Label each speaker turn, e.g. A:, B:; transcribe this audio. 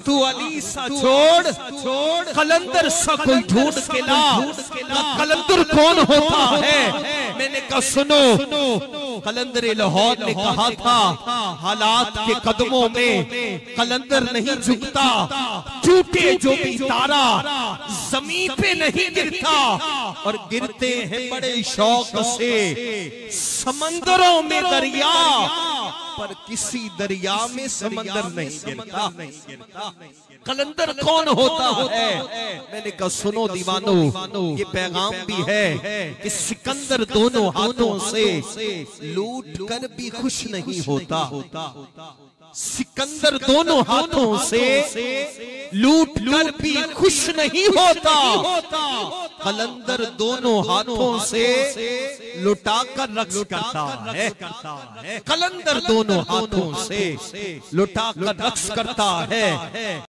A: तू अली सा छोड़ कलंदर सा कोई ढूंढ के ला। कलंदर कौन होता है? मैंने कहा सुनो, कलंदर लाहौर ने कहा था हालात के कदमों में कलंदर नहीं झुकता, टूटे जो भी तारा जमीन पे नहीं गिरता, और गिरते हैं बड़े शौक से समंदरों में दरिया, पर किसी दरिया में समंदर नहीं गिरता। कलंदर कौन होता है? मैंने कहा सुनो दीवानो, ये पैगाम भी है कि सिकंदर दोनों हाथों से लूट कर भी खुश नहीं होता। सिकंदर दोनों हाथों से लूट कर भी खुश नहीं होता। कलंदर दोनों हाथों से लुटाकर रक्स करता है। कलंदर दोनों हाथों से लुटाकर रक्स करता है।